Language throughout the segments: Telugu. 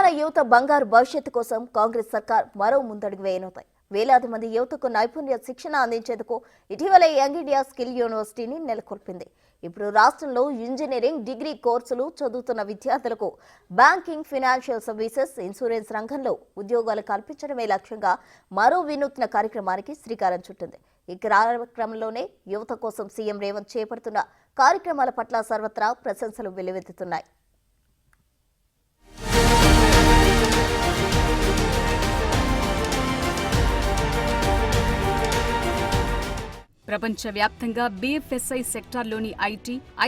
తెలంగాణ యువత బంగారు భవిష్యత్తు కోసం కాంగ్రెస్ సర్కార్ మరో ముందడుగు వేయనుంది. వేలాది మంది యువతకు నైపుణ్య శిక్షణ అందించేందుకు ఇటీవలే యంగ్ ఇండియా స్కిల్ యూనివర్సిటీని నెలకొల్పింది. ఇప్పుడు రాష్ట్రంలో ఇంజనీరింగ్ డిగ్రీ కోర్సులు చదువుతున్న విద్యార్థులకు బ్యాంకింగ్, ఫైనాన్షియల్ సర్వీసెస్, ఇన్సూరెన్స్ రంగంలో ఉద్యోగాలు కల్పించడమే లక్ష్యంగా మరో వినూత్న కార్యక్రమానికి శ్రీకారం చుట్టింది. ఈ కార్యక్రమంలోనే యువత కోసం సీఎం రేవంత్ చేపడుతున్న కార్యక్రమాల పట్ల సర్వత్రా ప్రశంసలు వెల్లువెత్తుతున్నాయి. ప్రపంచవ్యాప్తంగా బీఎఫ్ఎస్ఐ సెక్టార్లోని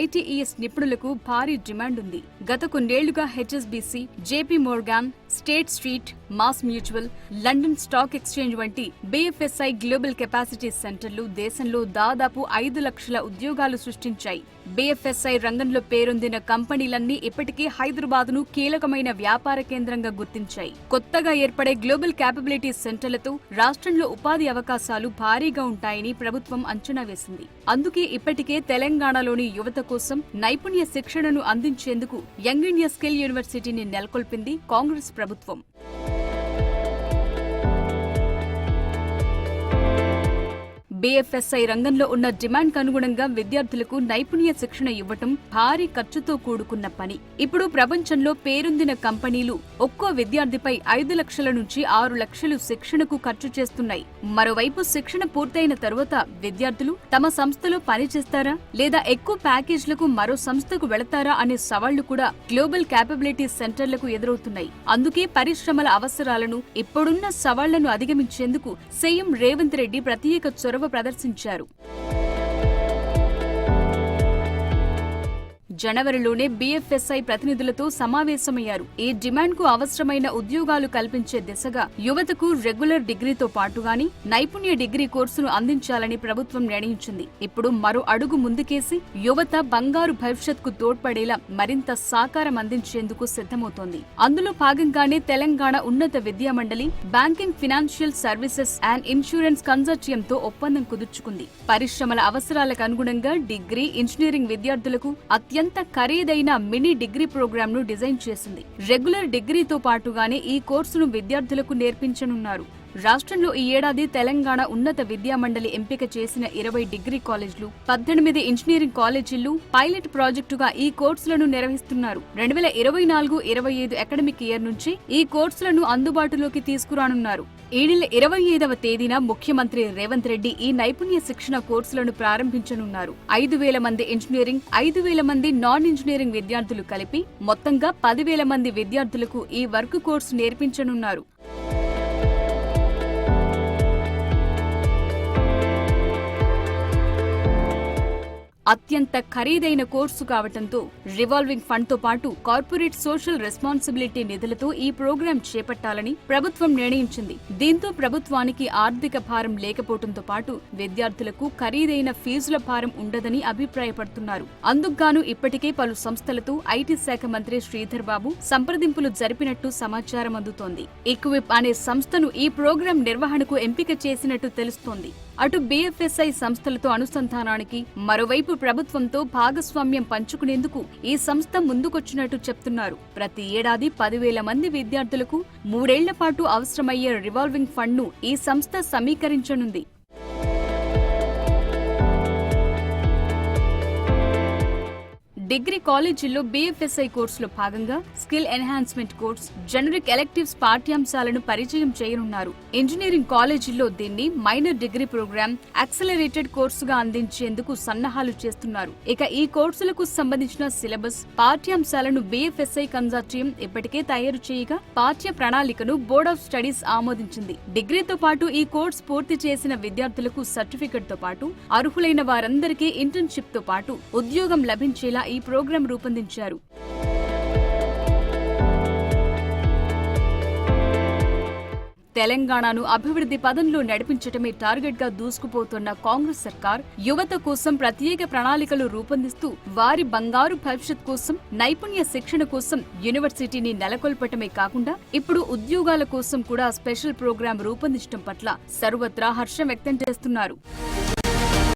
ఐటీఈఎస్ నిపుణులకు భారీ డిమాండ్ ఉంది. గత కొన్నేళ్లుగా HSBC, JP Morgan, state street, mass mutual, London stock exchange వంటి బీఎఫ్ఎస్ఐ గ్లోబల్ కెపాసిటీ సెంటర్లు దేశంలో దాదాపు 5 లక్షల ఉద్యోగాలు సృష్టించాయి. బీఎఫ్ఎస్ఐ రంగంలో పేరొందిన కంపెనీలన్నీ ఇప్పటికే హైదరాబాద్ను కీలకమైన వ్యాపార కేంద్రంగా గుర్తించాయి. కొత్తగా ఏర్పడే గ్లోబల్ క్యాపబిలిటీ సెంటర్లతో రాష్ట్రంలో ఉపాధి అవకాశాలు భారీగా ఉంటాయని ప్రభుత్వం అంచనా వేసింది. అందుకే ఇప్పటికే తెలంగాణలోని యువత కోసం నైపుణ్య శిక్షణను అందించేందుకు యంగ్ ఇండియా స్కిల్ యూనివర్సిటీని నెలకొల్పింది కాంగ్రెస్ ప్రభుత్వం. బీఎఫ్ఎస్ఐ రంగంలో ఉన్న డిమాండ్కు అనుగుణంగా విద్యార్థులకు నైపుణ్య శిక్షణ ఇవ్వటం భారీ ఖర్చుతో కూడుకున్న పని. ఇప్పుడు ప్రపంచంలో పేరొందిన కంపెనీలు ఒక్కో విద్యార్థిపై 5 లక్షల నుంచి 6 లక్షలు శిక్షణకు ఖర్చు చేస్తున్నాయి. మరోవైపు శిక్షణ పూర్తయిన తరువాత విద్యార్థులు తమ సంస్థలో పనిచేస్తారా లేదా ఎక్కువ ప్యాకేజ్లకు మరో సంస్థకు వెళతారా అనే సవాళ్లు కూడా గ్లోబల్ క్యాపబిలిటీ సెంటర్లకు ఎదురవుతున్నాయి. అందుకే పరిశ్రమల అవసరాలను, ఇప్పుడున్న సవాళ్లను అధిగమించేందుకు సీఎం రేవంత్ రెడ్డి ప్రత్యేక చొరవ ప్రదర్శించారు. జనవరిలోనే బీఎఫ్ఎస్ఐ ప్రతినిధులతో సమావేశమయ్యారు. ఈ డిమాండ్ కు అవసరమైన ఉద్యోగాలు కల్పించే దిశగా యువతకు రెగ్యులర్ డిగ్రీతో పాటుగాని నైపుణ్య డిగ్రీ కోర్సును అందించాలని ప్రభుత్వం నిర్ణయించింది. ఇప్పుడు మరో అడుగు ముందుకేసి యువత బంగారు భవిష్యత్కు తోడ్పడేలా మరింత సహకారం అందించేందుకు సిద్ధమవుతోంది. అందులో భాగంగానే తెలంగాణ ఉన్నత విద్యా మండలి banking, financial services and insurance కన్సార్టియంతో ఒప్పందం కుదుర్చుకుంది. పరిశ్రమల అవసరాలకు అనుగుణంగా డిగ్రీ, ఇంజనీరింగ్ విద్యార్థులకు అత్యంత ఖరీదైన మినీ డిగ్రీ ప్రోగ్రామ్ ను డిజైన్ చేసింది. రెగ్యులర్ డిగ్రీతో పాటుగానే ఈ కోర్సును విద్యార్థులకు నేర్పించనున్నారు. రాష్ట్రంలో ఈ ఏడాది తెలంగాణ ఉన్నత విద్యా మండలి ఎంపిక చేసిన 20 డిగ్రీ కాలేజీలు, 18 ఇంజనీరింగ్ కాలేజీలు పైలట్ ప్రాజెక్టుగా ఈ కోర్సులను నిర్వహిస్తున్నారు. 2024-25 అకాడమిక్ ఇయర్ నుంచి ఈ కోర్సులను అందుబాటులోకి తీసుకురానున్నారు. ఈ నెల 25వ తేదీన ముఖ్యమంత్రి రేవంత్ రెడ్డి ఈ నైపుణ్య శిక్షణ కోర్సులను ప్రారంభించనున్నారు. 5,000 మంది ఇంజనీరింగ్, 5,000 మంది నాన్ ఇంజనీరింగ్ విద్యార్థులు కలిపి మొత్తంగా 10,000 మంది విద్యార్థులకు ఈ వర్క్ కోర్సు నేర్పించనున్నారు. అత్యంత ఖరీదైన కోర్సు కావటంతో రివాల్వింగ్ ఫండ్ తో పాటు కార్పొరేట్ సోషల్ రెస్పాన్సిబిలిటీ నిధులతో ఈ ప్రోగ్రాం చేపట్టాలని ప్రభుత్వం నిర్ణయించింది. దీంతో ప్రభుత్వానికి ఆర్థిక భారం లేకపోవడంతో పాటు విద్యార్థులకు ఖరీదైన ఫీజుల భారం ఉండదని అభిప్రాయపడుతున్నారు. అందుకుగాను ఇప్పటికే పలు సంస్థలతో ఐటీ శాఖ మంత్రి శ్రీధర్ బాబు సంప్రదింపులు జరిపినట్టు సమాచారం అందుతోంది. ఈక్విప్ అనే సంస్థను ఈ ప్రోగ్రాం నిర్వహణకు ఎంపిక చేసినట్టు తెలుస్తోంది. అటు బీఎఫ్ఎస్ఐ సంస్థలతో అనుసంధానానికి, మరోవైపు ప్రభుత్వంతో భాగస్వామ్యం పంచుకునేందుకు ఈ సంస్థ ముందుకొచ్చినట్టు చెప్తున్నారు. ప్రతి ఏడాది 10,000 మంది విద్యార్థులకు 3 ఏళ్ల పాటు అవసరమయ్యే రివాల్వింగ్ ఫండ్ ను ఈ సంస్థ సమీకరించనుంది. డిగ్రీ కాలేజీల్లో బీఎఫ్ఎస్ఐ కోర్సులో భాగంగా skill enhancement course, generic electives పాఠ్యాంశాలను పరిచయం చేయనున్నారు. ఇంజనీరింగ్ కాలేజీల్లో దీన్ని మైనర్ డిగ్రీ ప్రోగ్రామ్, యాక్సలరేటెడ్ కోర్సుగా అందించేందుకు సన్నాహాలు చేస్తున్నారు. ఇక ఈ కోర్సులకు సంబంధించిన సిలబస్, పాఠ్యాంశాలను బీఎఫ్ఎస్ఐ కన్సార్టియం ఇప్పటికే తయారు చేయగా పాఠ్య ప్రణాళికను బోర్డ్ ఆఫ్ స్టడీస్ ఆమోదించింది. డిగ్రీతో పాటు ఈ కోర్సు పూర్తి చేసిన విద్యార్థులకు సర్టిఫికెట్ తో పాటు అర్హులైన వారందరికీ ఇంటర్న్షిప్ తో పాటు ఉద్యోగం లభించేలా ఈ ప్రోగ్రాం రూపొందించారు. తెలంగాణను అభివృద్ధి పదంలో నడిపించటమే టార్గెట్ గా దూసుకుపోతున్న కాంగ్రెస్ సర్కార్ యువత కోసం ప్రత్యేక ప్రణాళికలు రూపొందిస్తూ వారి బంగారు భవిష్యత్ కోసం నైపుణ్య శిక్షణ కోసం యూనివర్సిటీని నెలకొల్పటమే కాకుండా ఇప్పుడు ఉద్యోగాల కోసం కూడా స్పెషల్ ప్రోగ్రాం రూపొందించడం పట్ల సర్వత్రా హర్షం వ్యక్తం చేస్తున్నారు.